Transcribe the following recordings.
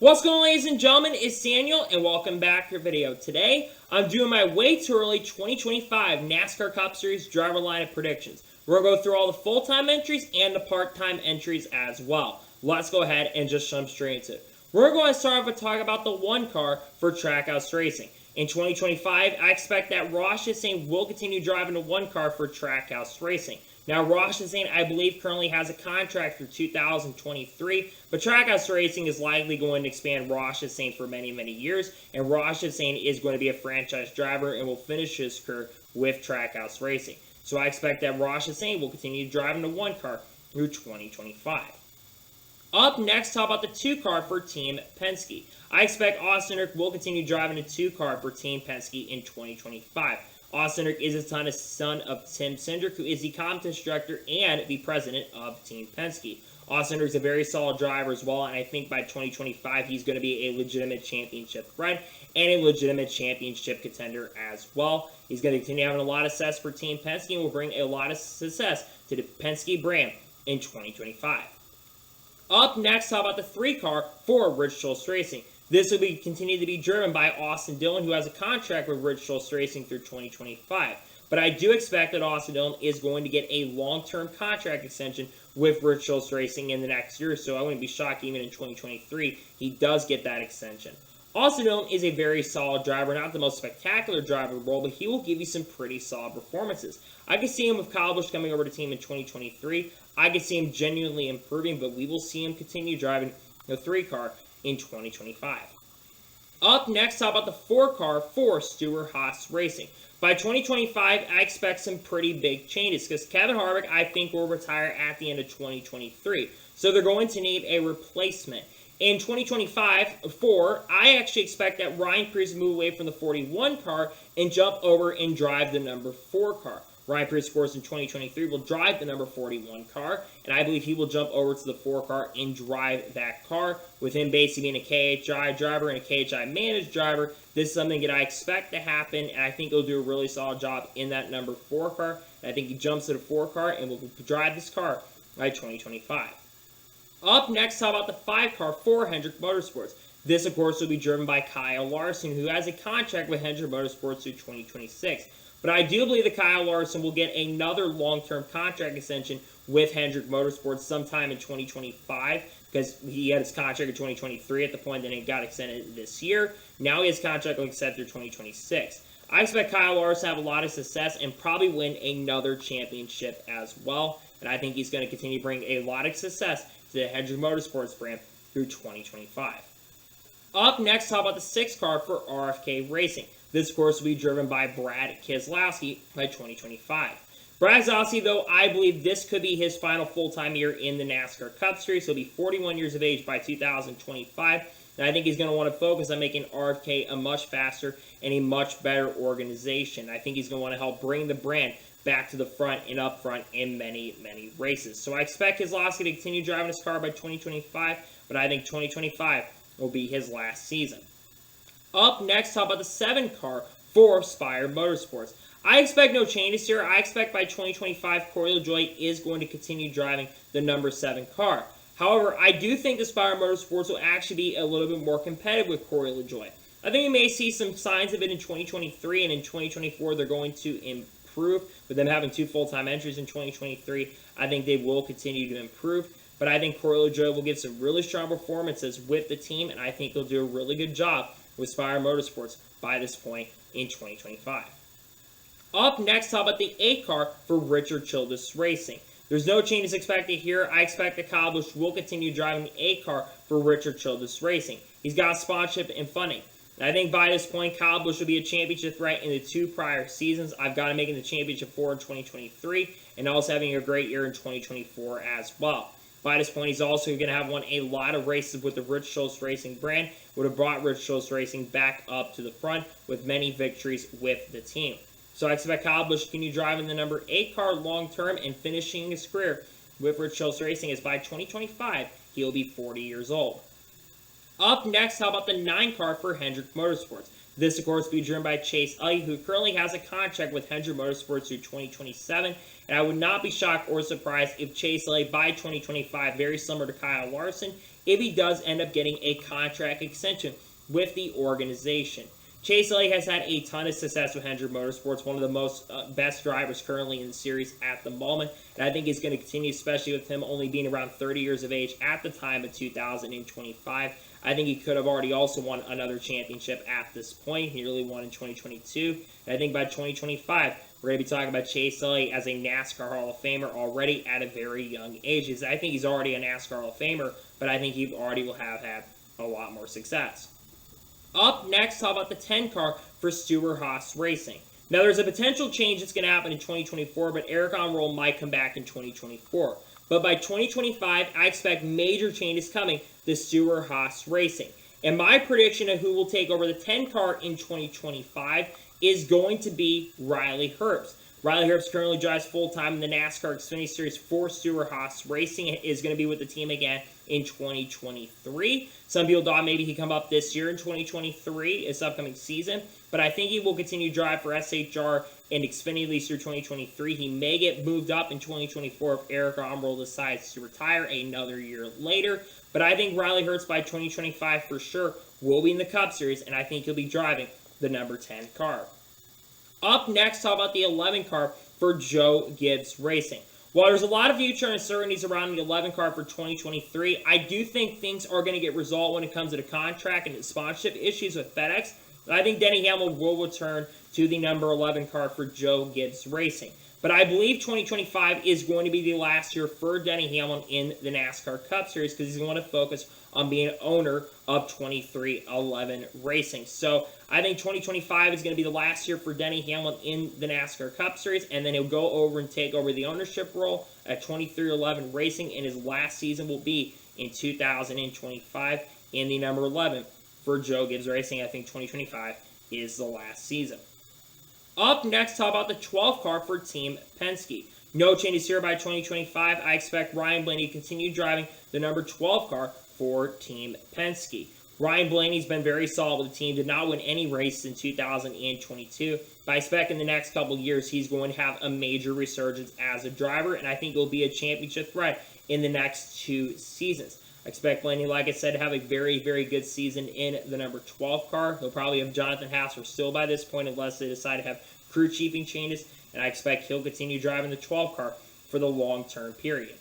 What's going on, ladies and gentlemen? It's Daniel, and welcome back to your video. Today, I'm doing my way too early 2025 NASCAR Cup Series driver lineup predictions. We're going to go through all the full-time entries and the part-time entries as well. Let's go ahead and just jump straight into it. We're going to start off with talking about the one car for Trackhouse Racing. In 2025, I expect that Ross Chastain will continue driving the one car for Trackhouse Racing. Now, Ross Chastain, I believe, currently has a contract through 2023, but Trackhouse Racing is likely going to expand Ross Chastain for many, many years, and Ross Chastain is going to be a franchise driver and will finish his career with Trackhouse Racing. So I expect that Ross Chastain will continue driving the one car through 2025. Up next, how about the two car for Team Penske? I expect Austin Eric will continue driving the two car for Team Penske in 2025. Austin Eric is a son of Tim Cindric, who is the competition director and the president of Team Penske. Austin Eric is a very solid driver as well, and I think by 2025 he's going to be a legitimate championship threat and a legitimate championship contender as well. He's going to continue having a lot of success for Team Penske and will bring a lot of success to the Penske brand in 2025. Up next, how about the three car for Rich Schultz Racing? This will continue to be driven by Austin Dillon, who has a contract with Rich Schultz Racing through 2025. But I do expect that Austin Dillon is going to get a long-term contract extension with Rich Schultz Racing in the next year, so I wouldn't be shocked even in 2023 he does get that extension. Austin Dillon is a very solid driver, not the most spectacular driver in the world, but he will give you some pretty solid performances. I could see him with Kyle Busch coming over to team in 2023. I could see him genuinely improving, but we will see him continue driving the three car in 2025. Up next, how about the four car for Stewart-Haas Racing? By 2025, I expect some pretty big changes because Kevin Harvick, I think, will retire at the end of 2023. So they're going to need a replacement. In 2025, I actually expect that Ryan Preece will move away from the 41 car and jump over and drive the number 4 car. Ryan Preece, of course, in 2023 will drive the number 41 car, and I believe he will jump over to the 4 car and drive that car, with him basically being a KHI driver and a KHI managed driver. This is something that I expect to happen, and I think he'll do a really solid job in that number 4 car. And I think he jumps to the 4 car and will drive this car by 2025. Up next, how about the 5 car for Hendrick Motorsports? This, of course, will be driven by Kyle Larson, who has a contract with Hendrick Motorsports through 2026. But I do believe that Kyle Larson will get another long-term contract extension with Hendrick Motorsports sometime in 2025, because he had his contract in 2023 at the point that it got extended this year. Now his contract will extend through 2026. I expect Kyle Larson to have a lot of success and probably win another championship as well. And I think he's going to continue to bring a lot of success to the Hendrick Motorsports brand through 2025. Up next, how about the 6 car for RFK Racing? This, of course, will be driven by Brad Keselowski by 2025. Brad Keselowski, though, I believe this could be his final full-time year in the NASCAR Cup Series. He'll be 41 years of age by 2025. And I think he's going to want to focus on making RFK a much faster and a much better organization. I think he's going to want to help bring the brand back to the front and up front in many, many races. So I expect Keselowski to continue driving his car by 2025, but I think 2025 will be his last season. Up next, how about the 7 car for Spire Motorsports? I expect no changes here. I expect by 2025, Corey LaJoie is going to continue driving the number 7 car. However, I do think the Spire Motorsports will actually be a little bit more competitive with Corey LaJoie. I think we may see some signs of it in 2023, and in 2024 they're going to improve. With them having 2 full-time entries in 2023, I think they will continue to improve. But I think Corey LaJoie will give some really strong performances with the team, and I think he'll do a really good job with Spire Motorsports by this point in 2025. Up next, how about the 8 car for Richard Childress Racing? There's no changes expected here. I expect that Kyle Busch will continue driving the 8 car for Richard Childress Racing. He's got sponsorship and funding. And I think by this point, Kyle Busch will be a championship threat in the 2 prior seasons. I've got him making the championship 4 in 2023 and also having a great year in 2024 as well. By this point, he's also going to have won a lot of races with the Rich Schultz Racing brand, would have brought Rich Schultz Racing back up to the front with many victories with the team. So I expect Kyle Busch to continue driving the number 8 car long-term and finishing his career with Rich Schultz Racing, as by 2025, he'll be 40 years old. Up next, how about the 9 car for Hendrick Motorsports? This, of course, will be driven by Chase Elliott, who currently has a contract with Hendrick Motorsports through 2027. And I would not be shocked or surprised if Chase Elliott, by 2025, very similar to Kyle Larson, if he does end up getting a contract extension with the organization. Chase Elliott has had a ton of success with Hendrick Motorsports, one of the most best drivers currently in the series at the moment, and I think he's going to continue, especially with him only being around 30 years of age at the time of 2025. I think he could have already also won another championship at this point. He really won in 2022, and I think by 2025, we're going to be talking about Chase Elliott as a NASCAR Hall of Famer already at a very young age. I think he's already a NASCAR Hall of Famer, but I think he already will have had a lot more success. Up next, how about the 10 car for Stewart-Haas Racing? Now, there's a potential change that's going to happen in 2024, but Eric Almirola might come back in 2024. But by 2025, I expect major changes coming to Stewart-Haas Racing. And my prediction of who will take over the 10 car in 2025 is going to be Riley Herbst. Riley Herbst currently drives full-time in the NASCAR Xfinity Series for Stewart-Haas Racing. Is going to be with the team again in 2023. Some people thought maybe he'd come up this year in 2023, this upcoming season, but I think he will continue to drive for SHR and Xfinity at least through 2023. He may get moved up in 2024 if Eric Almirola decides to retire another year later, but I think Riley Herbst by 2025 for sure will be in the Cup Series, and I think he'll be driving the number 10 car. Up next, how about the 11 car for Joe Gibbs Racing? While there's a lot of future uncertainties around the 11 car for 2023, I do think things are going to get resolved when it comes to the contract and the sponsorship issues with FedEx. I think Denny Hamlin will return to the number 11 car for Joe Gibbs Racing. But I believe 2025 is going to be the last year for Denny Hamlin in the NASCAR Cup Series because he's going to focus on being an owner of 23XI Racing. So I think 2025 is going to be the last year for Denny Hamlin in the NASCAR Cup Series, and then he'll go over and take over the ownership role at 23XI Racing, and his last season will be in 2025 in the number 11 for Joe Gibbs Racing. I think 2025 is the last season. Up next, how about the 12 car for Team Penske? No changes here by 2025. I expect Ryan Blaney to continue driving the number 12 car for Team Penske. Ryan Blaney's been very solid with the team, did not win any races in 2022, but I expect in the next couple years he's going to have a major resurgence as a driver, and I think he'll be a championship threat in the next 2 seasons. I expect Blaney, like I said, to have a very, very good season in the number 12 car. He'll probably have Jonathan Hassler still by this point unless they decide to have crew chiefing changes, and I expect he'll continue driving the 12 car for the long-term period.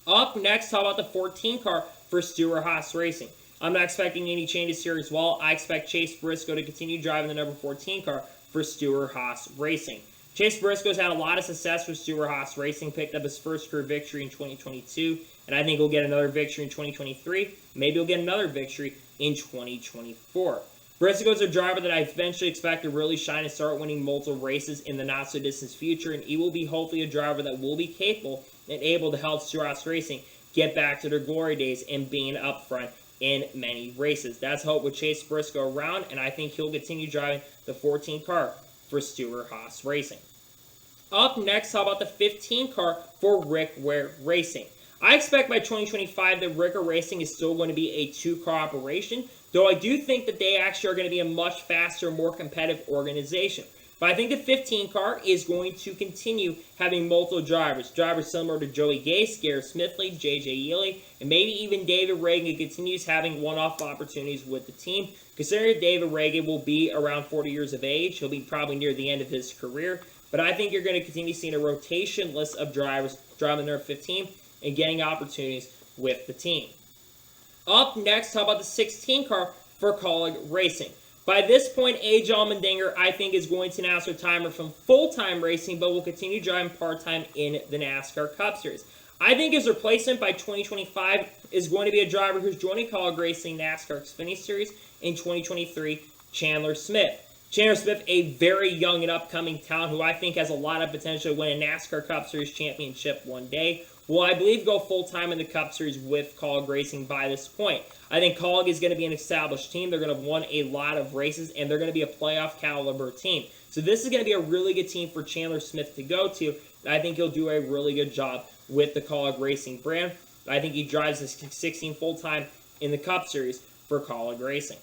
Up next, how about the 14 car for Stewart-Haas Racing? I'm not expecting any changes here as well. I expect Chase Briscoe to continue driving the number 14 car for Stewart-Haas Racing. Chase Briscoe's had a lot of success with Stewart-Haas Racing, picked up his first career victory in 2022, and I think he'll get another victory in 2023. Maybe he'll get another victory in 2024. Briscoe's a driver that I eventually expect to really shine and start winning multiple races in the not-so-distant future, and he will be hopefully a driver that will be capable and able to help Stewart-Haas Racing get back to their glory days and being up front in many races. That's hope with Chase Briscoe around, and I think he'll continue driving the 14 car for Stewart-Haas Racing. Up next, how about the 15 car for Rick Ware Racing? I expect by 2025 that Rick Ware Racing is still going to be a 2-car operation, though I do think that they actually are going to be a much faster, more competitive organization. But I think the 15 car is going to continue having multiple drivers similar to Joey Gase, Garrett Smithley, J.J. Yeley, and maybe even David Reagan continues having one-off opportunities with the team. Considering David Reagan will be around 40 years of age, he'll be probably near the end of his career, but I think you're going to continue seeing a rotation list of drivers driving their 15 and getting opportunities with the team. Up next, how about the 16 car for Kaulig Racing? By this point, A.J. Allmendinger, I think, is going to announce retirement from full-time racing, but will continue driving part-time in the NASCAR Cup Series. I think his replacement by 2025 is going to be a driver who's joining Kaulig Racing NASCAR Xfinity Series in 2023, Chandler Smith. Chandler Smith, a very young and upcoming talent who I think has a lot of potential to win a NASCAR Cup Series championship one day. Will, I believe, go full-time in the Cup Series with Kaulig Racing by this point. I think Kaulig is going to be an established team. They're going to have won a lot of races, and they're going to be a playoff caliber team. So this is going to be a really good team for Chandler Smith to go to, and I think he'll do a really good job with the Kaulig Racing brand. I think he drives the 16 full-time in the Cup Series for Kaulig Racing.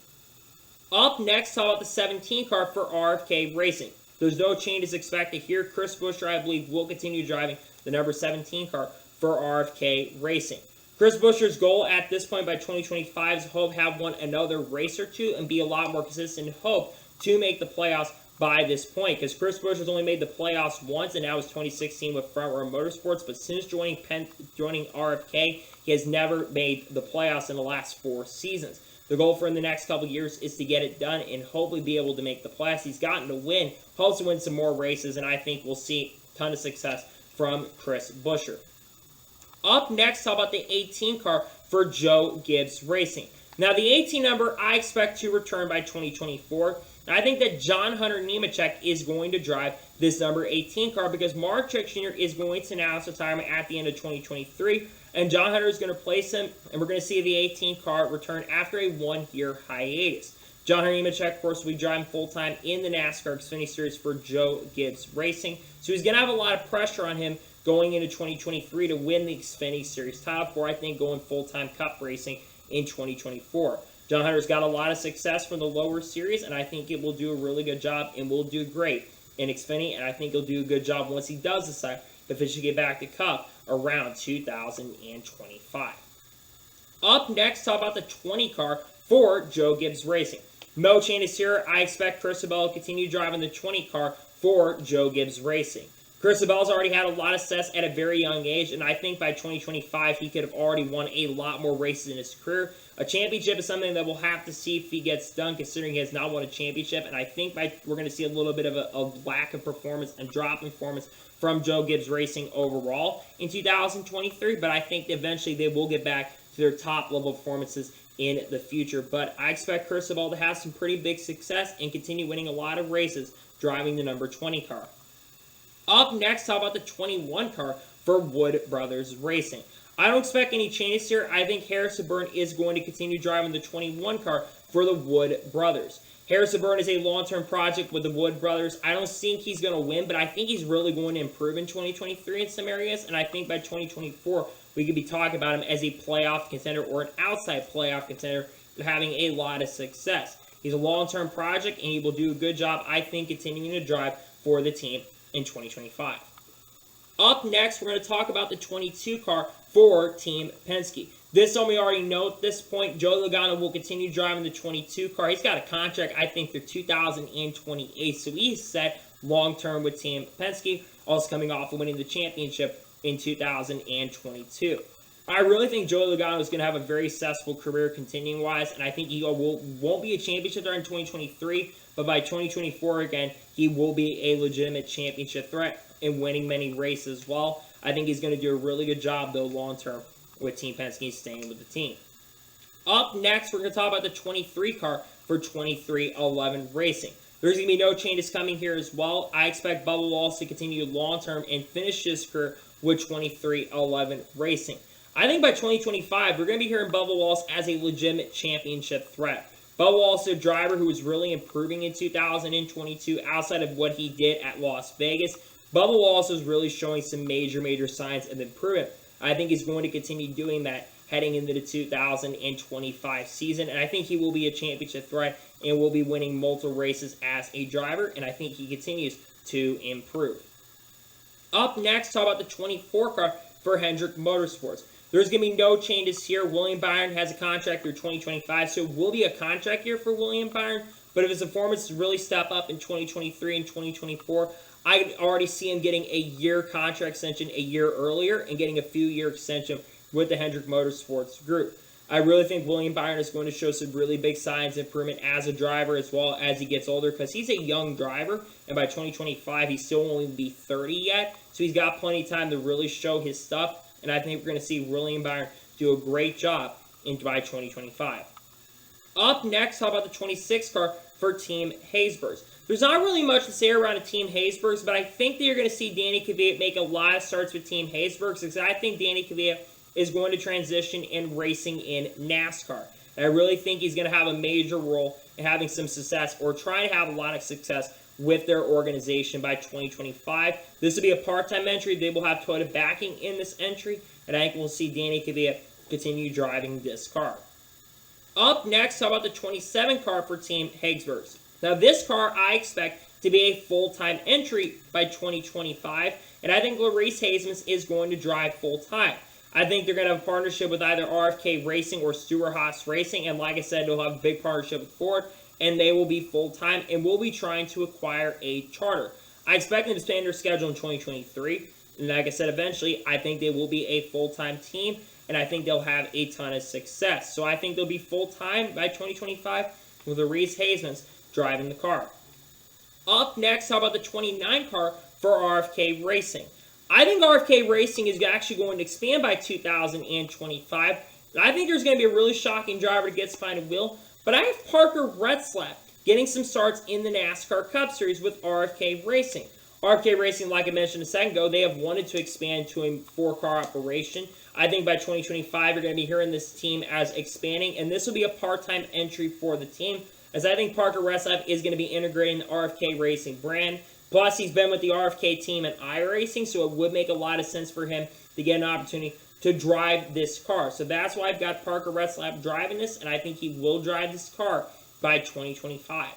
Up next, how about the 17 car for RFK Racing? There's no changes expected here. Chris Buescher, I believe, will continue driving the number 17 car for RFK Racing. Chris Buescher's goal at this point by 2025 is to hope have won another race or two and be a lot more consistent and hope to make the playoffs by this point, because Chris Buescher's only made the playoffs once, and that was 2016 with Front Row Motorsports, but since joining RFK, he has never made the playoffs in the last 4 seasons. The goal for him the next couple years is to get it done and hopefully be able to make the playoffs. He's gotten to win, hopes to win some more races, and I think we'll see a ton of success from Chris Buescher. Up next, how about the 18 car for Joe Gibbs Racing? Now, the 18 number I expect to return by 2024. I think that John Hunter Nemechek is going to drive this number 18 car because Mark Truex Jr. is going to announce retirement at the end of 2023, and John Hunter is going to replace him, and we're going to see the 18 car return after a 1-year hiatus. John Hunter Nemechek, of course, will be driving full-time in the NASCAR Xfinity Series for Joe Gibbs Racing, so he's going to have a lot of pressure on him going into 2023 to win the Xfinity Series title for, I think, going full-time Cup racing in 2024. John Hunter's got a lot of success from the lower series, and I think it will do a really good job and will do great in Xfinity, and I think he'll do a good job once he does decide to officially get back to Cup around 2025. Up next, talk about the 20 car for Joe Gibbs Racing. No changes here. I expect Cristobal to continue driving the 20 car for Joe Gibbs Racing. Cristobal's already had a lot of success at a very young age, and I think by 2025 he could have already won a lot more races in his career. A championship is something that we'll have to see if he gets done, considering he has not won a championship, and I think we're going to see a little bit of a lack of performance and drop in performance from Joe Gibbs Racing overall in 2023, but I think eventually they will get back to their top-level performances in the future. But I expect Cristobal to have some pretty big success and continue winning a lot of races driving the number 20 car. Up next, how about the 21 car for Wood Brothers Racing? I don't expect any changes here. I think Harrison Burton is going to continue driving the 21 car for the Wood Brothers. Harrison Burton is a long-term project with the Wood Brothers. I don't think he's going to win, but I think he's really going to improve in 2023 in some areas, and I think by 2024 we could be talking about him as a playoff contender or an outside playoff contender having a lot of success. He's a long-term project, and he will do a good job, I think, continuing to drive for the team in 2025. Up next, we're going to talk about the 22 car for Team Penske. This one we already know at this point. Joe Logano will continue driving the 22 car. He's got a contract, I think, through 2028, so he's set long-term with Team Penske, also coming off of winning the championship in 2022. I really think Joe Logano is going to have a very successful career continuing-wise, and I think he won't be a championship driver in 2023, but by 2024, again, he will be a legitimate championship threat and winning many races as well. I think he's going to do a really good job, though, long-term with Team Penske staying with the team. Up next, we're going to talk about the 23 car for 23XI Racing. There's going to be no changes coming here as well. I expect Bubba Wallace to continue long-term and finish his career with 23XI Racing. I think by 2025, we're going to be hearing Bubba Wallace as a legitimate championship threat. Bubba Wallace is a driver who was really improving in 2022 outside of what he did at Las Vegas. Bubba Wallace is really showing some major signs of improvement. I think he's going to continue doing that heading into the 2025 season, and I think he will be a championship threat and will be winning multiple races as a driver, and I think he continues to improve. Up next, talk about the 24 car for Hendrick Motorsports. There's going to be no changes here. William Byron has a contract through 2025, so it will be a contract year for William Byron, but if his performance really step up in 2023 and 2024, I could already see him getting a year contract extension a year earlier and getting a few-year extension with the Hendrick Motorsports group. I really think William Byron is going to show some really big signs of improvement as a driver as well as he gets older, because he's a young driver, and by 2025 he's still only be 30 yet, so he's got plenty of time to really show his stuff, and I think we're going to see William Byron do a great job by 2025. Up next, how about the 26 car for Team Haysbers? There's not really much to say around a Team Haysbers, but I think that you're going to see Danny Kvyat make a lot of starts with Team Haysbers, because I think Danny Kvyat is going to transition in racing in NASCAR. And I really think he's going to have a major role in having some success, or trying to have a lot of success with their organization by 2025. This will be a part-time entry. They will have Toyota backing in this entry, and I think we'll see Danny Kvyat continue driving this car. Up next, how about the 27 car for Team Haysbers? Now, this car I expect to be a full-time entry by 2025, and I think Larice Haismans is going to drive full-time. I think they're going to have a partnership with either RFK Racing or Stewart-Haas Racing, and like I said, they'll have a big partnership with Ford, and they will be full-time, and will be trying to acquire a charter. I expect them to expand their schedule in 2023, and like I said, eventually, I think they will be a full-time team, and I think they'll have a ton of success. So I think they'll be full-time by 2025 with a Reese Hasemans driving the car. Up next, how about the 29 car for RFK Racing? I think RFK Racing is actually going to expand by 2025. I think there's going to be a really shocking driver to get behind a wheel, but I have Parker Retzlaff getting some starts in the NASCAR Cup Series with RFK Racing. RFK Racing, like I mentioned a second ago, they have wanted to expand to a 4-car operation. I think by 2025, you're going to be hearing this team as expanding, and this will be a part-time entry for the team, as I think Parker Retzlaff is going to be integrating the RFK Racing brand. Plus, he's been with the RFK team at iRacing, so it would make a lot of sense for him to get an opportunity to drive this car. So that's why I've got Parker Retzlaff driving this, and I think he will drive this car by 2025.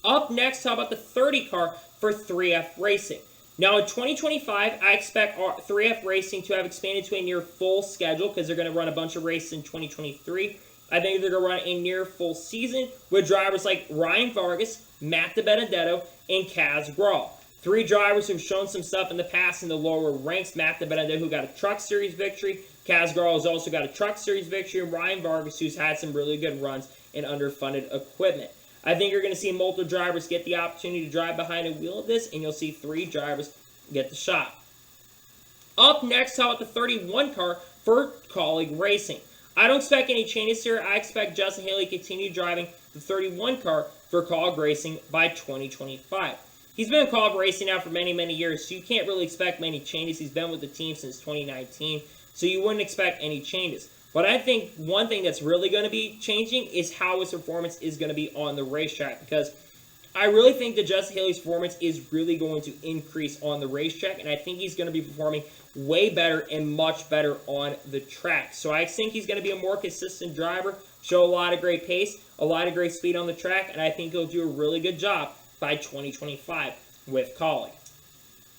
Up next, how about the 30 car for 3F Racing? Now, in 2025, I expect 3F Racing to have expanded to a near full schedule because they're going to run a bunch of races in 2023. I think they're going to run a near full season with drivers like Ryan Vargas, Matt DiBenedetto, and Kaz Grall. 3 drivers who've shown some stuff in the past in the lower ranks. Matt DiBenedetto, who got a Truck Series victory. Kaz Grall has also got a Truck Series victory. And Ryan Vargas, who's had some really good runs in underfunded equipment. I think you're going to see multiple drivers get the opportunity to drive behind a wheel of this, and you'll see 3 drivers get the shot. Up next, how about the 31 car for Colleague Racing? I don't expect any changes here. I expect Justin Haley to continue driving the 31 car for Colleague Racing by 2025. He's been in Colleague Racing now for many, many years, so you can't really expect many changes. He's been with the team since 2019, so you wouldn't expect any changes. But I think one thing that's really going to be changing is how his performance is going to be on the racetrack, because I really think that Justin Haley's performance is really going to increase on the racetrack, and I think he's going to be performing way better and much better on the track. So I think he's going to be a more consistent driver, show a lot of great pace, a lot of great speed on the track, and I think he'll do a really good job by 2025 with Colleague.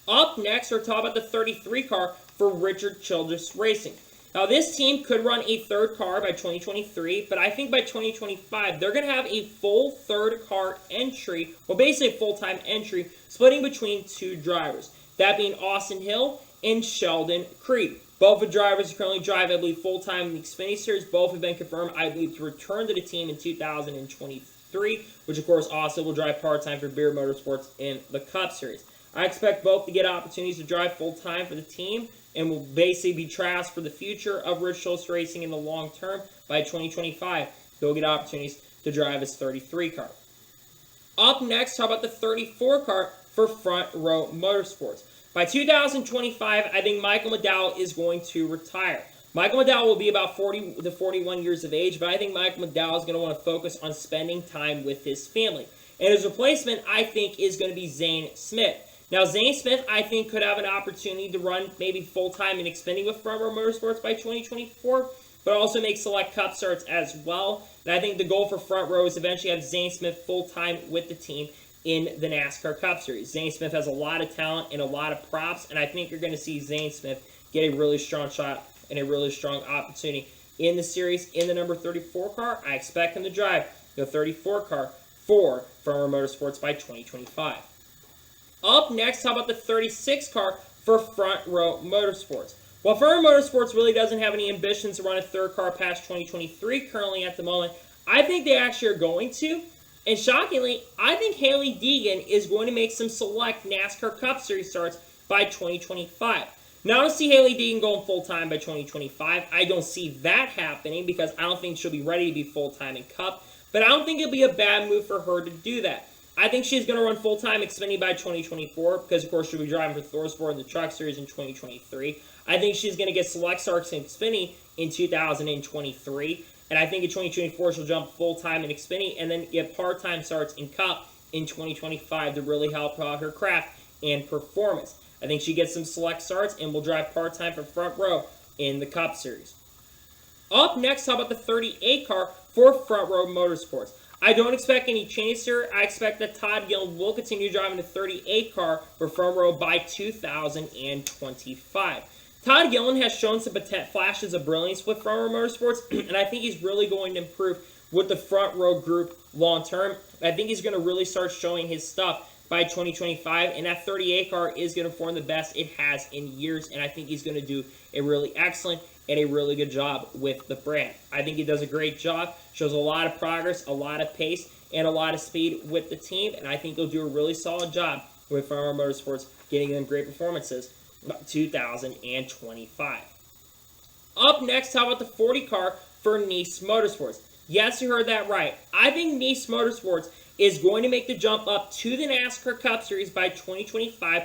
Up next, we're talking about the 33 car for Richard Childress Racing. Now, this team could run a 3rd car by 2023, but I think by 2025, they're going to have a full 3rd car entry, well, basically a full-time entry, splitting between 2 drivers, that being Austin Hill and Sheldon Creed. Both the drivers currently drive, I believe, full-time in the Xfinity Series. Both have been confirmed, I believe, to return to the team in 2023, which, of course, also will drive part-time for Beer Motorsports in the Cup Series. I expect both to get opportunities to drive full-time for the team, and will basically be trash for the future of Rich Childress Racing in the long term. By 2025, they'll get opportunities to drive his 33 car. Up next, how about the 34 car for Front Row Motorsports? By 2025, I think Michael McDowell is going to retire. Michael McDowell will be about 40 to 41 years of age, but I think Michael McDowell is going to want to focus on spending time with his family. And his replacement, I think, is going to be Zane Smith. Now, Zane Smith, I think, could have an opportunity to run maybe full-time and Xfinity with Front Row Motorsports by 2024, but also make select Cup starts as well. And I think the goal for Front Row is to eventually have Zane Smith full-time with the team in the NASCAR Cup Series. Zane Smith has a lot of talent and a lot of props, and I think you're going to see Zane Smith get a really strong shot and a really strong opportunity in the series. In the number 34 car, I expect him to drive the 34 car for Front Row Motorsports by 2025. Up next, how about the 36 car for Front Row Motorsports? While Front Row Motorsports really doesn't have any ambitions to run a 3rd car past 2023 currently at the moment, I think they actually are going to. And shockingly, I think Haley Deegan is going to make some select NASCAR Cup Series starts by 2025. Now, I don't see Haley Deegan going full-time by 2025. I don't see that happening because I don't think she'll be ready to be full-time in Cup. But I don't think it'll be a bad move for her to do that. I think she's going to run full-time Xfinity by 2024 because, of course, she'll be driving for Thorsport in the Truck Series in 2023. I think she's going to get select starts in Xfinity in 2023. And I think in 2024 she'll jump full-time in Xfinity and then get part-time starts in Cup in 2025 to really help out her craft and performance. I think she gets some select starts and will drive part-time for Front Row in the Cup Series. Up next, how about the 38 car for Front Row Motorsports? I don't expect any changes here. I expect that Todd Gillen will continue driving the 38 car for Front Row by 2025. Todd Gillen has shown some flashes of brilliance with Front Row Motorsports, and I think he's really going to improve with the front row group long term. I think he's going to really start showing his stuff by 2025, and that 38 car is going to form the best it has in years, and I think he's going to do a really excellent and a really good job with the brand. I think he does a great job, shows a lot of progress, a lot of pace, and a lot of speed with the team, and I think he'll do a really solid job with Front Row Motorsports, getting them great performances by 2025. Up next, how about the 40 car for Nice Motorsports? Yes, you heard that right. I think Nice Motorsports is going to make the jump up to the NASCAR Cup Series by 2025,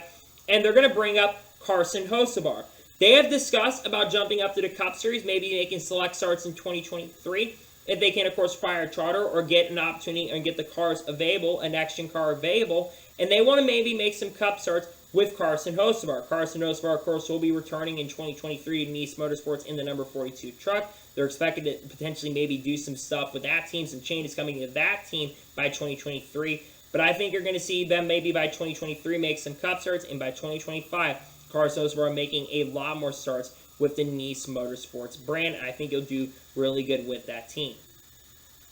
and they're going to bring up Carson Hocevar. They have discussed about jumping up to the Cup Series, maybe making select starts in 2023, if they can, of course, fire a charter or get an opportunity and get the cars available, a next-gen car available, and they want to maybe make some Cup starts with Carson Hocevar. Carson Hocevar, of course, will be returning in 2023 to Nice Motorsports in the number 42 truck. They're expected to potentially maybe do some stuff with that team, some changes coming to that team by 2023. But I think you're going to see them maybe by 2023 make some Cup starts, and by 2025, Carson Hocevar making a lot more starts with the Nice Motorsports brand. I think he'll do really good with that team.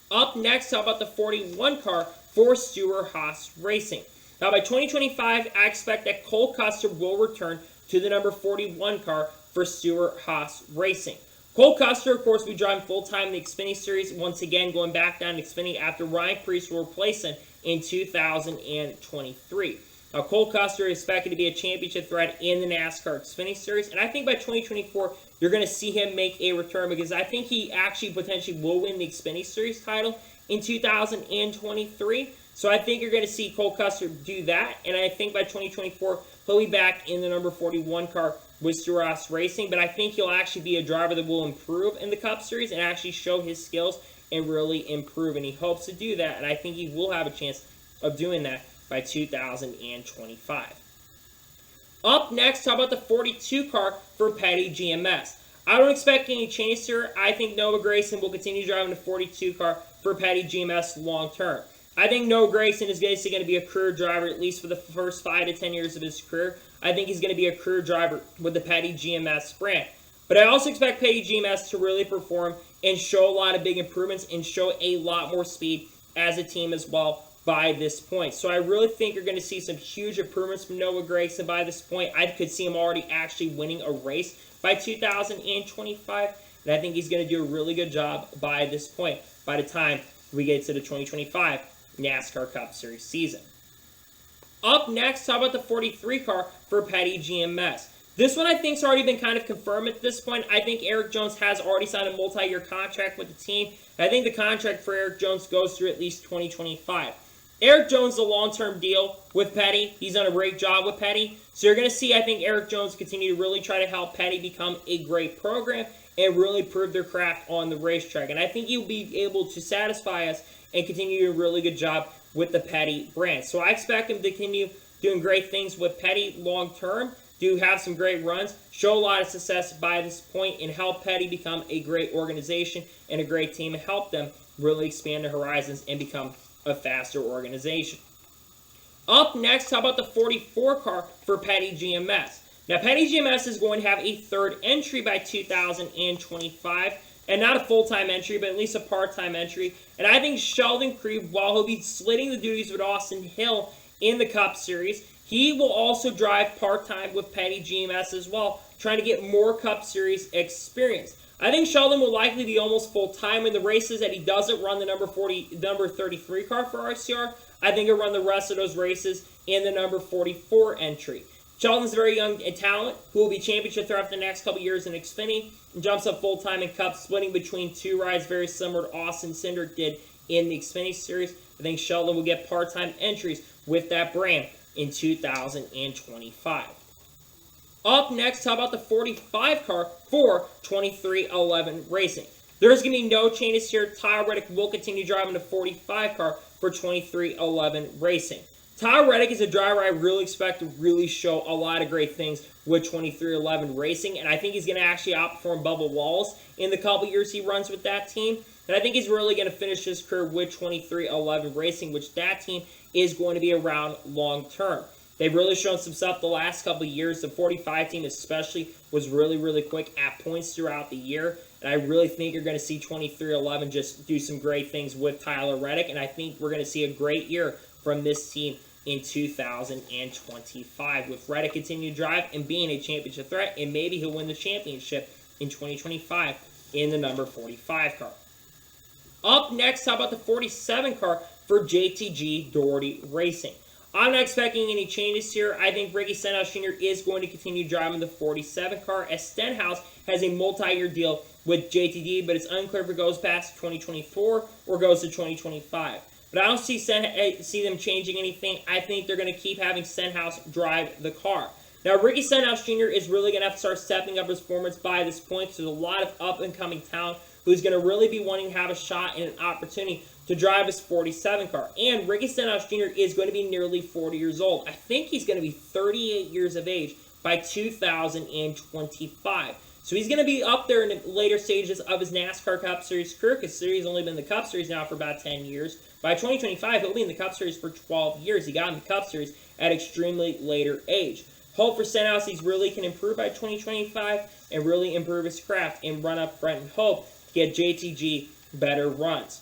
Up next, how about the 41 car for Stewart-Haas Racing? Now, by 2025, I expect that Cole Custer will return to the number 41 car for Stewart-Haas Racing. Cole Custer, of course, will be driving full-time in the Xfinity Series, once again going back down to Xfinity after Ryan Preece will replace him in 2023. Now, Cole Custer is expected to be a championship threat in the NASCAR Xfinity Series, and I think by 2024, you're going to see him make a return, because I think he actually potentially will win the Xfinity Series title in 2023. So I think you're going to see Cole Custer do that, and I think by 2024, he'll be back in the number 41 car with Stewart-Haas Racing, but I think he'll actually be a driver that will improve in the Cup Series and actually show his skills and really improve, and he hopes to do that, and I think he will have a chance of doing that by 2025. Up next, how about the 42 car for Petty GMS? I don't expect any changes here. I think Noah Gragson will continue driving the 42 car for Petty GMS long term. I think Noah Gragson is basically going to be a career driver at least for the first 5 to 10 years of his career. I think he's going to be a career driver with the Petty GMS brand. But I also expect Petty GMS to really perform and show a lot of big improvements and show a lot more speed as a team as well by this point. So I really think you're going to see some huge improvements from Noah Gragson by this point. I could see him already actually winning a race by 2025. And I think he's going to do a really good job by this point, by the time we get to the 2025 NASCAR Cup Series season. Up next, how about the 43 car for Petty GMS? This one I think has already been kind of confirmed at this point. I think Eric Jones has already signed a multi-year contract with the team. I think the contract for Eric Jones goes through at least 2025. Eric Jones is a long-term deal with Petty. He's done a great job with Petty. So you're going to see, I think, Eric Jones continue to really try to help Petty become a great program and really prove their craft on the racetrack. And I think he'll be able to satisfy us and continue to do a really good job with the Petty brand. So I expect him to continue doing great things with Petty long-term, do have some great runs, show a lot of success by this point, and help Petty become a great organization and a great team, and help them really expand their horizons and become a faster organization. Up next, how about the 44 car for Petty GMS? Now, Petty GMS is going to have a third entry by 2025, and not a full-time entry, but at least a part-time entry. And I think Sheldon Creed, while he'll be splitting the duties with Austin Hill in the Cup Series, he will also drive part-time with Petty GMS as well, trying to get more Cup Series experience. I think Sheldon will likely be almost full-time in the races that he doesn't run the number 33 car for RCR. I think he'll run the rest of those races in the number 44 entry. Sheldon's a very young talent who will be championship throughout the next couple years in Xfinity, and jumps up full-time in Cup, splitting between two rides very similar to Austin Cindric did in the Xfinity Series. I think Sheldon will get part-time entries with that brand in 2025. Up next, how about the 45 car for 2311 Racing? There's going to be no changes here. Tyler Reddick will continue driving the 45 car for 2311 Racing. Tyler Reddick is a driver I really expect to really show a lot of great things with 2311 Racing, and I think he's going to actually outperform Bubba Wallace in the couple years he runs with that team. And I think he's really going to finish his career with 2311 Racing, which that team is going to be around long term. They've really shown some stuff the last couple of years. The 45 team especially was really, really quick at points throughout the year. And I really think you're going to see 23-11 just do some great things with Tyler Reddick. And I think we're going to see a great year from this team in 2025 with Reddick continuing to drive and being a championship threat. And maybe he'll win the championship in 2025 in the number 45 car. Up next, how about the 47 car for JTG Doherty Racing? I'm not expecting any changes here. I think Ricky Stenhouse Jr. is going to continue driving the 47 car, as Stenhouse has a multi-year deal with JTG, but it's unclear if it goes past 2024 or goes to 2025. But I don't see them changing anything. I think they're going to keep having Stenhouse drive the car. Now, Ricky Stenhouse Jr. is really going to have to start stepping up his performance by this point, because there's a lot of up-and-coming talent who's going to really be wanting to have a shot and an opportunity to drive his 47 car. And Ricky Stenhouse Jr. is going to be nearly 40 years old. I think he's going to be 38 years of age by 2025. So he's going to be up there in the later stages of his NASCAR Cup Series career, because he's only been in the Cup Series now for about 10 years. By 2025, he'll be in the Cup Series for 12 years. He got in the Cup Series at extremely later age. Hope for Stenhouse he really can improve by 2025 and really improve his craft and run up front, and hope to get JTG better runs.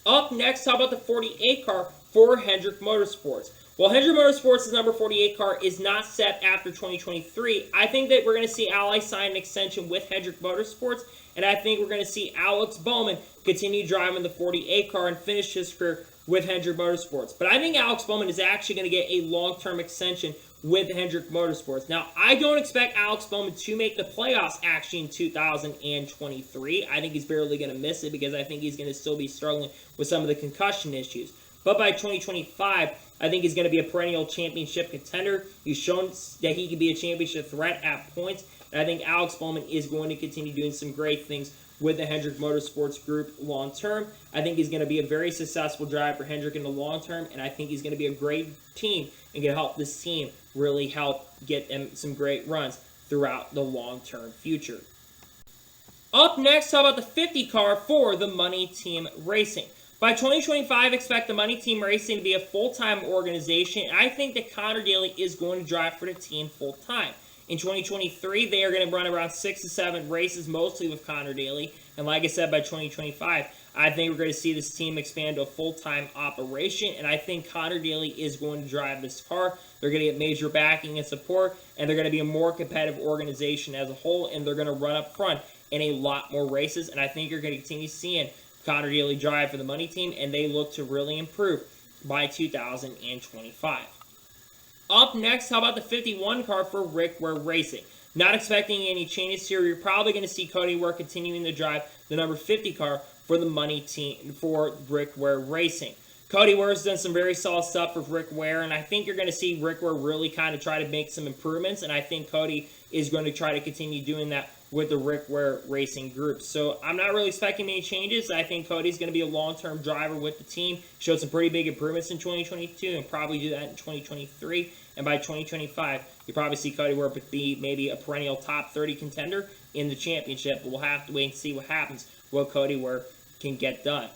Up next, how about the 48 car for Hendrick Motorsports? While Hendrick Motorsports' number 48 car is not set after 2023, I think that we're going to see Ally sign an extension with Hendrick Motorsports, and I think we're going to see Alex Bowman continue driving the 48 car and finish his career with Hendrick Motorsports. But I think Alex Bowman is actually going to get a long-term extension with Hendrick Motorsports. Now, I don't expect Alex Bowman to make the playoffs actually in 2023. I think he's barely going to miss it, because I think he's going to still be struggling with some of the concussion issues. But by 2025, I think he's going to be a perennial championship contender. He's shown that he can be a championship threat at points. And I think Alex Bowman is going to continue doing some great things with the Hendrick Motorsports Group long term. I think he's going to be a very successful driver for Hendrick in the long term, and I think he's going to be a great team and can help this team really help get them some great runs throughout the long-term future. Up next, how about the 50 car for the Money Team Racing? By 2025, expect the Money Team Racing to be a full-time organization, and I think that Connor Daly is going to drive for the team full-time. In 2023, they are going to run around 6 to 7 races, mostly with Connor Daly. And like I said, by 2025, I think we're going to see this team expand to a full-time operation. And I think Connor Daly is going to drive this car. They're going to get major backing and support. And they're going to be a more competitive organization as a whole. And they're going to run up front in a lot more races. And I think you're going to continue seeing Connor Daly drive for the Money Team. And they look to really improve by 2025. Up next, how about the 51 car for Rick Ware Racing? Not expecting any changes here. You're probably going to see Cody Ware continuing to drive the number 50 car for the Money Team for Rick Ware Racing. Cody Ware has done some very solid stuff with Rick Ware, and I think you're going to see Rick Ware really kind of try to make some improvements, and I think Cody is going to try to continue doing that with the Rick Ware Racing group. So I'm not really expecting any changes. I think Cody's going to be a long-term driver with the team. Showed some pretty big improvements in 2022 and probably do that in 2023. And by 2025, you probably see Cody Ware be maybe a perennial top 30 contender in the championship. But we'll have to wait and see what happens, what Cody Ware can get done.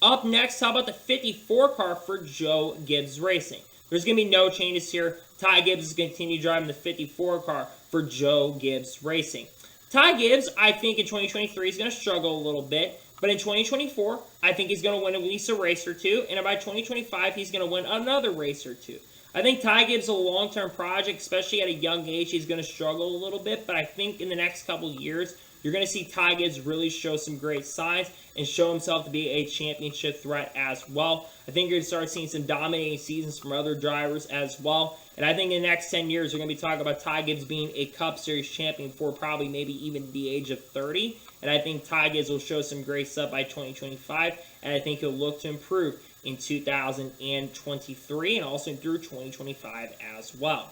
Up next, how about the 54 car for Joe Gibbs Racing? There's going to be no changes here. Ty Gibbs is going to continue driving the 54 car for Joe Gibbs Racing. Ty Gibbs, I think in 2023 is going to struggle a little bit, but in 2024, I think he's going to win at least a race or two, and by 2025, he's going to win another race or two. I think Ty Gibbs is a long-term project, especially at a young age. He's going to struggle a little bit, but I think in the next couple years, you're going to see Ty Gibbs really show some great signs and show himself to be a championship threat as well. I think you're going to start seeing some dominating seasons from other drivers as well. And I think in the next 10 years, we're going to be talking about Ty Gibbs being a Cup Series champion for probably maybe even the age of 30. And I think Ty Gibbs will show some great stuff by 2025. And I think he'll look to improve in 2023 and also through 2025 as well.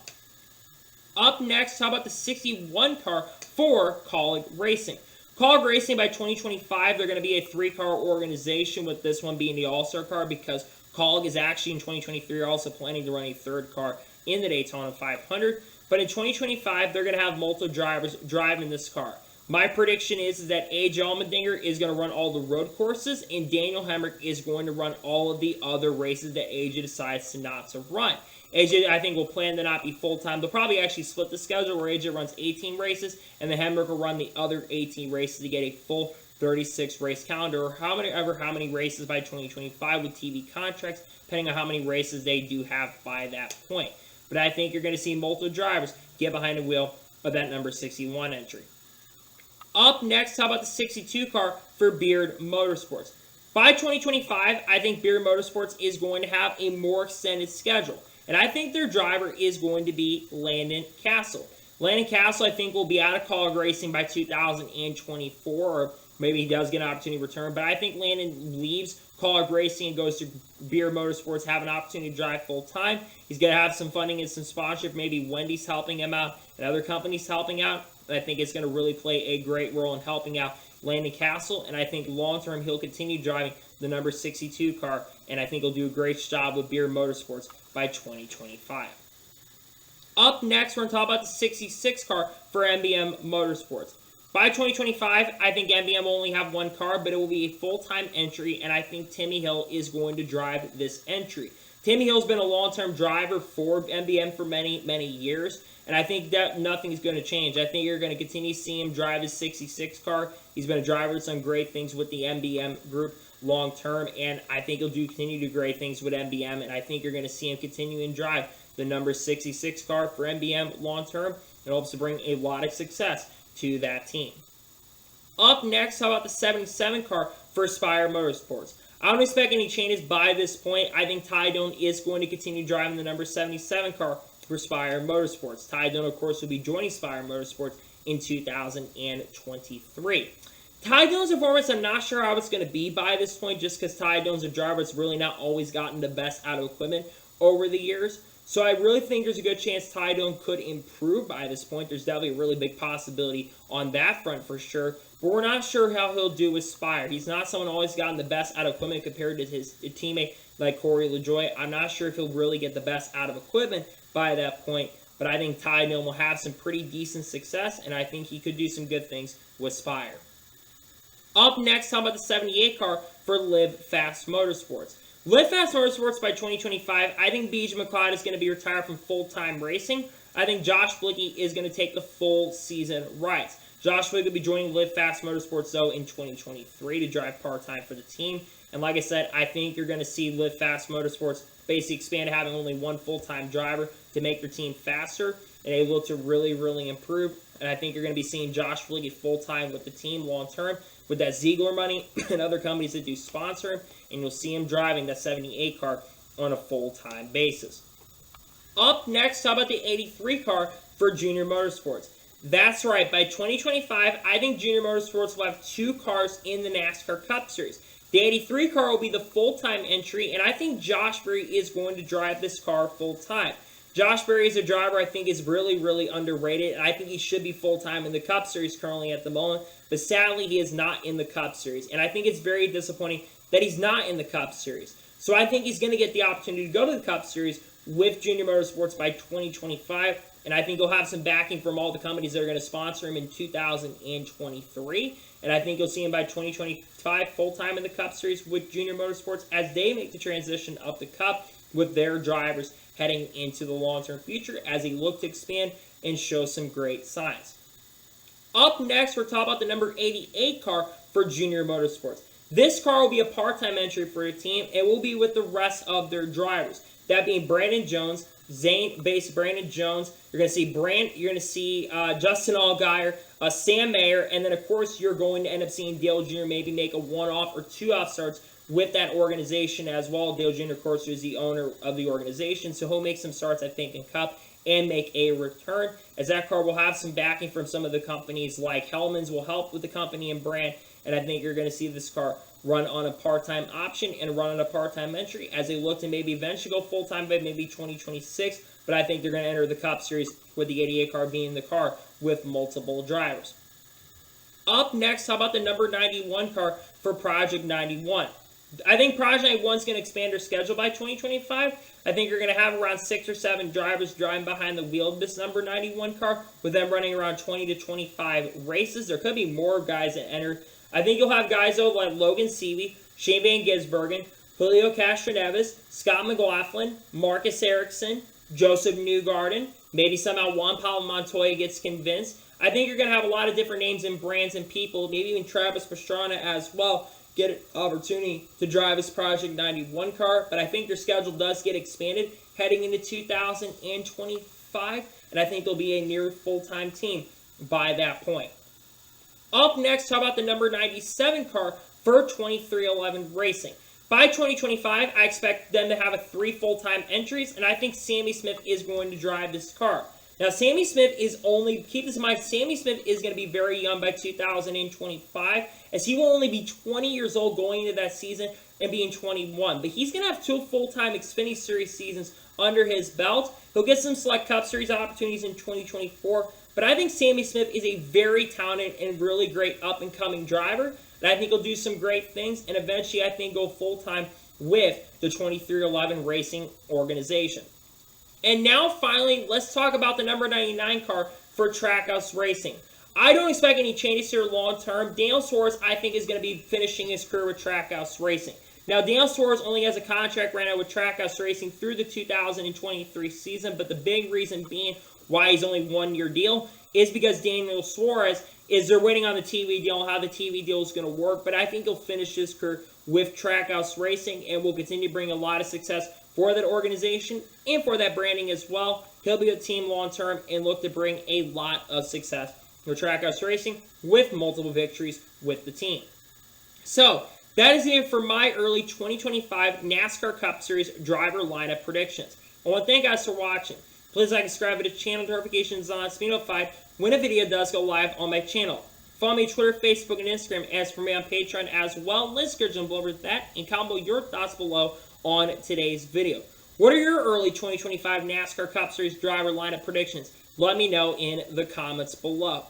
Up next, how about the 61 car for Kaulig Racing? Kaulig Racing by 2025, they're going to be a 3-car organization, with this one being the All-Star car, because Kaulig is actually in 2023 also planning to run a 3rd car in the Daytona 500. But in 2025, they're going to have multiple drivers driving this car. My prediction is that A.J. Allmendinger is going to run all the road courses, and Daniel Hemrick is going to run all of the other races that A.J. decides to not to run. A.J., I think, will plan to not be full-time. They'll probably actually split the schedule where A.J. runs 18 races, and then Hemrick will run the other 18 races to get a full 36 race calendar, or how many races by 2025 with TV contracts, depending on how many races they do have by that point. But I think you're going to see multiple drivers get behind the wheel of that number 61 entry. Up next, how about the 62 car for Beard Motorsports? By 2025, I think Beard Motorsports is going to have a more extended schedule, and I think their driver is going to be Landon Castle. Landon Castle, I think, will be out of College racing by 2024, or maybe he does get an opportunity to return, but I think Landon leaves College racing and goes to Beard Motorsports, have an opportunity to drive full-time. He's going to have some funding and some sponsorship. Maybe Wendy's helping him out and other companies helping out. I think it's going to really play a great role in helping out Landon Castle, and I think long-term he'll continue driving the number 62 car, and I think he'll do a great job with Beard Motorsports by 2025. Up next, we're going to talk about the 66 car for MBM Motorsports. By 2025, I think MBM will only have one car, but it will be a full-time entry, and I think Timmy Hill is going to drive this entry. Timmy Hill's been a long-term driver for MBM for many, many years, and I think that nothing's going to change. I think you're going to continue to see him drive his 66 car. He's been a driver with some great things with the MBM group long-term, and I think he'll continue to do great things with MBM, and I think you're going to see him continue and drive the number 66 car for MBM long-term. It hopes to bring a lot of success to that team. Up next, how about the 77 car for Spire Motorsports? I don't expect any changes by this point. I think Ty Dillon is going to continue driving the number 77 car for Spire Motorsports. Ty Dillon, of course, will be joining Spire Motorsports in 2023. Ty Dillon's performance, I'm not sure how it's going to be by this point, just because Ty Dillon's a driver that's really not always gotten the best out of equipment over the years. So I really think there's a good chance Ty Dillon could improve by this point. There's definitely a really big possibility on that front for sure. But we're not sure how he'll do with Spire. He's not someone always gotten the best out of equipment compared to his teammate like Corey LaJoie. I'm not sure if he'll really get the best out of equipment by that point. But I think Ty Dillon will have some pretty decent success, and I think he could do some good things with Spire. Up next, how about the 78 car for Live Fast Motorsports? Live Fast Motorsports by 2025, I think BJ McLeod is going to be retired from full-time racing. I think Josh Blicky is going to take the full season rights. Josh Blicky will be joining Live Fast Motorsports, though, in 2023 to drive part-time for the team. And like I said, I think you're going to see Live Fast Motorsports basically expand to having only one full-time driver to make their team faster. And they look to really, really improve. And I think you're going to be seeing Josh Blicky full-time with the team long-term with that Ziegler money and other companies that do sponsor him, and you'll see him driving that 78 car on a full-time basis. Up next, how about the 83 car for Junior Motorsports? That's right, by 2025, I think Junior Motorsports will have two cars in the NASCAR Cup Series. The 83 car will be the full-time entry, and I think Josh Berry is going to drive this car full-time. Josh Berry is a driver I think is really, really underrated, and I think he should be full-time in the Cup Series currently at the moment, but sadly he is not in the Cup Series, and I think it's very disappointing that he's not in the Cup Series. So I think he's going to get the opportunity to go to the Cup Series with Junior Motorsports by 2025, and I think he'll have some backing from all the companies that are going to sponsor him in 2023, and I think you'll see him by 2025 full-time in the Cup Series with Junior Motorsports as they make the transition up the Cup with their drivers heading into the long-term future as they look to expand and show some great signs. Up next, we're talking about the number 88 car for Junior Motorsports. This car will be a part-time entry for the team. It will be with the rest of their drivers. That being Brandon Jones, Zane-based Brandon Jones. You're going to see Justin Allgaier, Sam Mayer, and then of course you're going to end up seeing Dale Jr. maybe make a one-off or two-off starts with that organization as well. Dale Jr., of course, is the owner of the organization, so he'll make some starts, I think, in Cup and make a return, as that car will have some backing from some of the companies like Hellman's will help with the company and brand, and I think you're going to see this car run on a part-time option and run on a part-time entry as they look to maybe eventually go full-time by maybe 2026, but I think they're going to enter the Cup Series with the 88 car being the car with multiple drivers. Up next, how about the number 91 car for Project 91? I think Project 91 is going to expand their schedule by 2025. I think you're going to have around 6 or 7 drivers driving behind the wheel of this number 91 car, with them running around 20 to 25 races. There could be more guys that enter. I think you'll have guys though like Logan Seavey, Shane Van Gisbergen, Julio Castroneves, Scott McLaughlin, Marcus Erickson, Joseph Newgarden. Maybe somehow Juan Pablo Montoya gets convinced. I think you're going to have a lot of different names and brands and people, maybe even Travis Pastrana as well, get an opportunity to drive his Project 91 car. But I think their schedule does get expanded heading into 2025, and I think they'll be a near full-time team by that point. Up next, how about the number 97 car for 2311 Racing? By 2025, I expect them to have 3 full-time entries, and I think Sammy Smith is going to drive this car. Now, Sammy Smith is only, keep this in mind, Sammy Smith is going to be very young by 2025, as he will only be 20 years old going into that season and being 21. But he's going to have 2 full-time Xfinity Series seasons under his belt. He'll get some Select Cup Series opportunities in 2024, but I think Sammy Smith is a very talented and really great up-and-coming driver, and I think he'll do some great things, and eventually I think go full-time with the 2311 Racing organization. And now, finally, let's talk about the number 99 car for Trackhouse Racing. I don't expect any changes here long-term. Daniel Suarez, I think, is going to be finishing his career with Trackhouse Racing. Now, Daniel Suarez only has a contract right now with Trackhouse Racing through the 2023 season, but the big reason being why he's only 1-year deal is because Daniel Suarez they're waiting on the TV deal, how the TV deal is going to work, but I think he'll finish his career with Trackhouse Racing and will continue to bring a lot of success for that organization and for that branding as well. He'll be a team long-term and look to bring a lot of success for Trackhouse Racing with multiple victories with the team. So, that is it for my early 2025 NASCAR Cup Series driver lineup predictions. I want to thank you guys for watching. Please like and subscribe to the channel, notifications on, to be notified when a video does go live on my channel. Follow me on Twitter, Facebook, and Instagram, as for me on Patreon as well. Links are below over that, and comment your thoughts below on today's video. What are your early 2025 NASCAR Cup Series driver lineup predictions? Let me know in the comments below.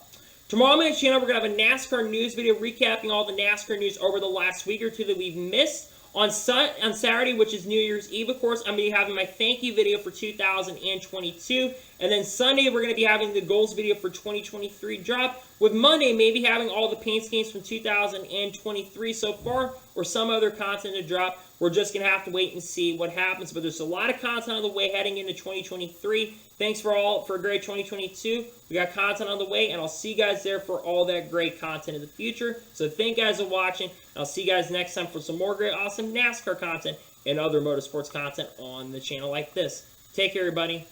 Tomorrow on my channel, we're going to have a NASCAR news video recapping all the NASCAR news over the last week or two that we've missed. On Saturday, which is New Year's Eve, of course, I'm going to be having my thank you video for 2022. And then Sunday, we're going to be having the goals video for 2023 drop. With Monday, maybe having all the paint schemes from 2023 so far, or some other content to drop. We're just going to have to wait and see what happens. But there's a lot of content on the way heading into 2023. Thanks for a great 2022. We got content on the way, and I'll see you guys there for all that great content in the future. So thank you guys for watching. I'll see you guys next time for some more great, awesome NASCAR content and other motorsports content on the channel like this. Take care, everybody.